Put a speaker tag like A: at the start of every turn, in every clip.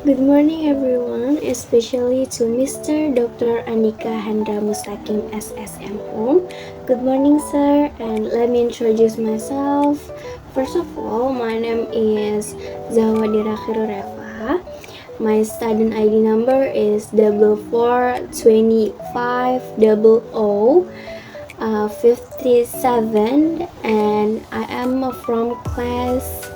A: Good morning everyone, especially to Mr. Dr. Andika Hendra Mustakim M.Hum. Good morning sir, and let me introduce myself. First of all, my name is Zahwa Dira Khairureva. My student ID number is 44250057, and I am from class.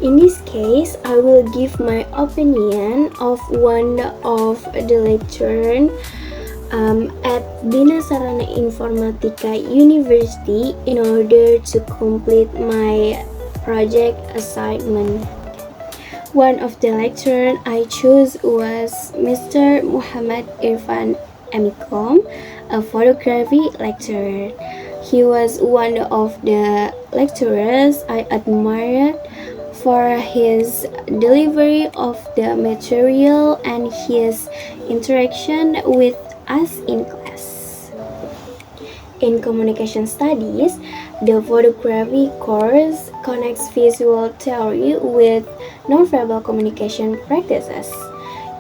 A: In this case, I will give my opinion of one of the lecturer at Bina Sarana Informatika University in order to complete my project assignment. One of the lecturers I chose was Mr. Muhammad Irfan M.Hum, a photography lecturer. He was one of the lecturers I admired for his delivery of the material and his interaction with us in class. In communication studies, the photography course connects visual theory with nonverbal communication practices.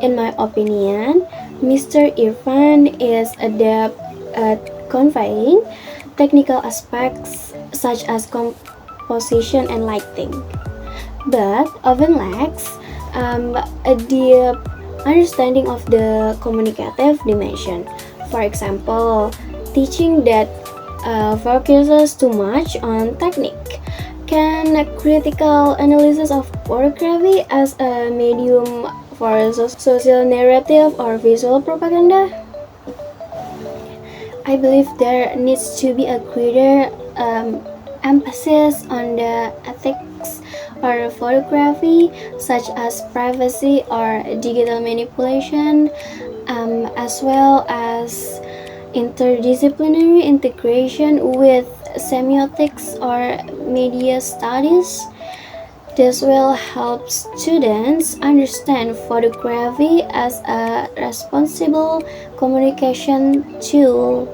A: In my opinion, Mr. Irfan is adept at conveying technical aspects such as composition and lighting, but often lacks a deep understanding of the communicative dimension. For example, teaching that focuses too much on technique. Can critical analysis of photography as a medium for social narrative or visual propaganda? I believe there needs to be a greater emphasis on the ethics or photography, such as privacy or digital manipulation, as well as interdisciplinary integration with semiotics or media studies. This will help students understand photography as a responsible communication tool.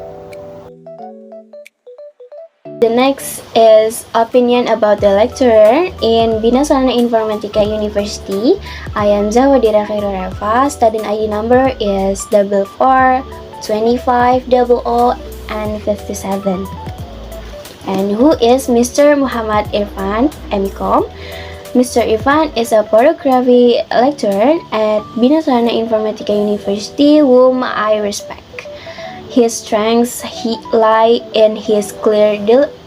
A: The next is opinion about the lecturer in Bina Sarana Informatika University. I am Zahwa Khairureva. Student ID number is 442500 and 57. And who is Mr. Muhammad Irfan M.Com? Mr. Irfan is a photography lecturer at Bina Sarana Informatika University, whom I respect. His strengths lie in his clear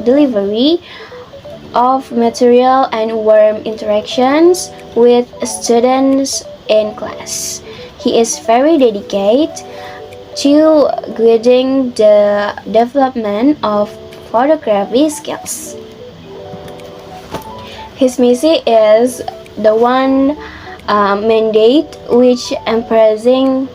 A: delivery of material and warm interactions with students in class. He is very dedicated to guiding the development of photography skills. His mission is the one mandate which emphasizes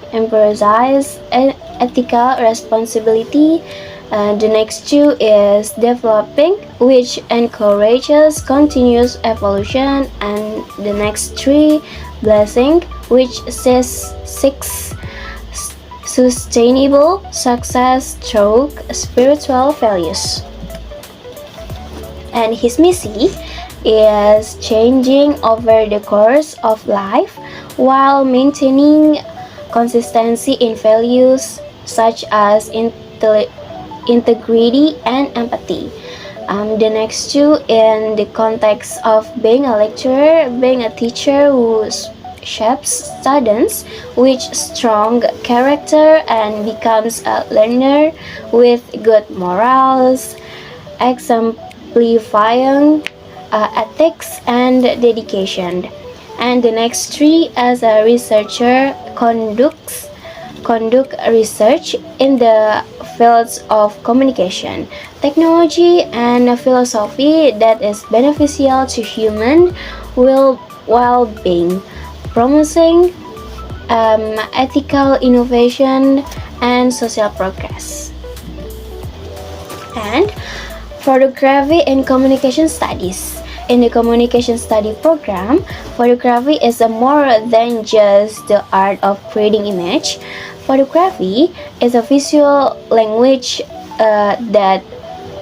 A: ethical responsibility. The next two is developing, which encourages continuous evolution, and the next three, blessing, which seeks sustainable success through spiritual values. And his mission is changing over the course of life while maintaining consistency in values such as integrity and empathy. The next two, in the context of being a lecturer, being a teacher who shapes students with strong character and becomes a learner with good morals, exemplifying ethics and dedication. And the next three, as a researcher, conduct research in the fields of communication, technology, and philosophy that is beneficial to human well-being, promoting ethical innovation and social progress. And photography and communication studies. In the communication study program, photography is more than just the art of creating image. Photography is a visual language that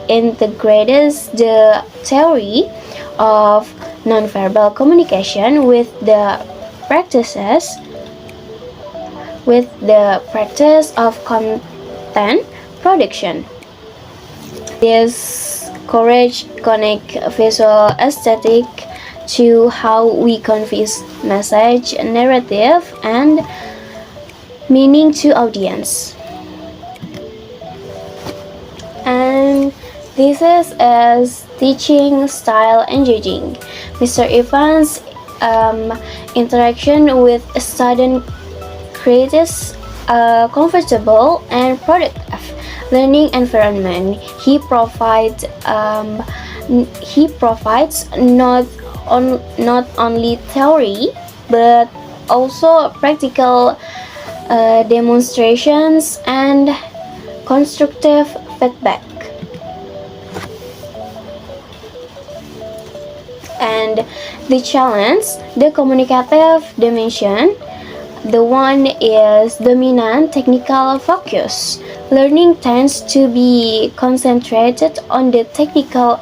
A: integrates the theory of nonverbal communication with the practice of content production. This courage connect visual aesthetic to how we convey message, narrative, and meaning to audience. And this is as teaching style engaging. Mr. Evans' interaction with student creates a comfortable and productive learning environment. He provides not only theory but also practical demonstrations and constructive feedback. And the challenge, the communicative dimension, the one is dominant technical focus. Learning tends to be concentrated on the technical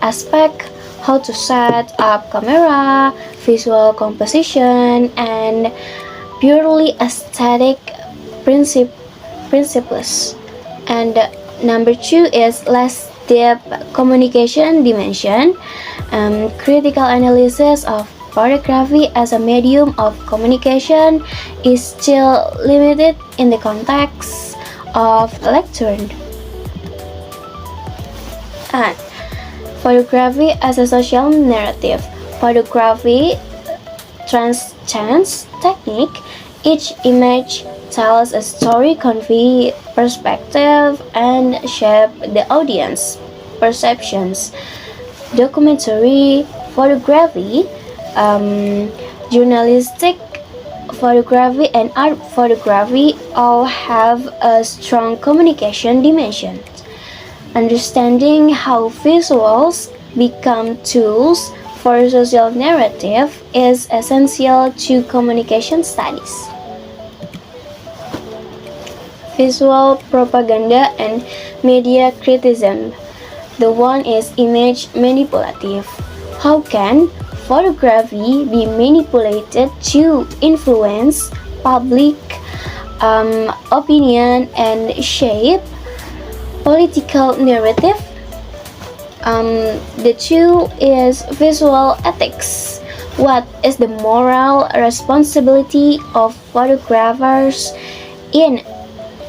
A: aspect, how to set up camera, visual composition, and purely aesthetic principles. And number two is less deep communication dimension, critical analysis of photography as a medium of communication is still limited in the context of lecture. And photography as a social narrative. Photography transcends technique. Each image tells a story, convey perspective, and shape the audience perceptions. Documentary photography, journalistic photography, and art photography all have a strong communication dimension. Understanding how visuals become tools for social narrative is essential to communication studies. Visual propaganda and media criticism. The one is image manipulative. How can photography be manipulated to influence public opinion and shape political narrative? The two is visual ethics. What is the moral responsibility of photographers in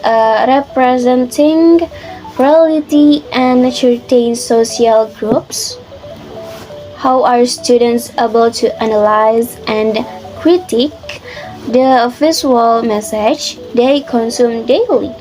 A: representing reality and certain social groups? How are students able to analyze and critique the visual message they consume daily?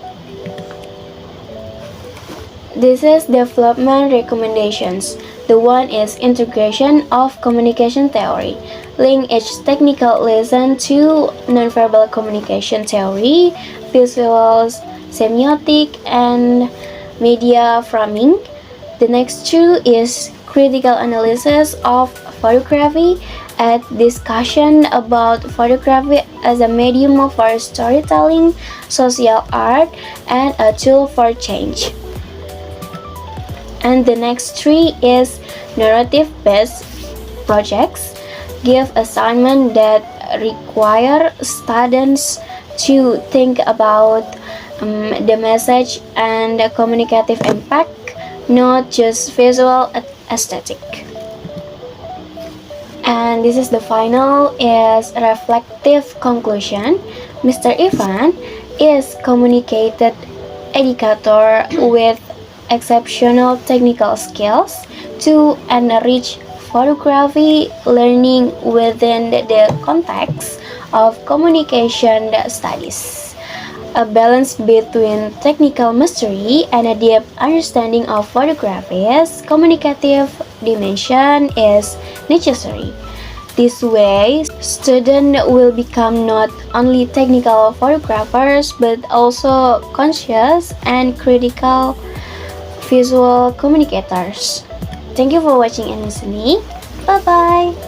A: This is development recommendations. The one is integration of communication theory. Link each technical lesson to nonverbal communication theory, visuals, semiotic, and media framing. The next two is critical analysis of photography, a discussion about photography as a medium for storytelling, social art, and a tool for change. And the next three is narrative-based projects. Give assignments that require students to think about the message and the communicative impact, not just visual aesthetic. And this is the final is reflective conclusion. Mr. Ivan is communicated educator with exceptional technical skills to enrich photography learning within the context of communication studies. A balance between technical mastery and a deep understanding of photography's communicative dimension is necessary. This way, students will become not only technical photographers but also conscious and critical visual communicators. Thank you for watching and listening. Bye bye.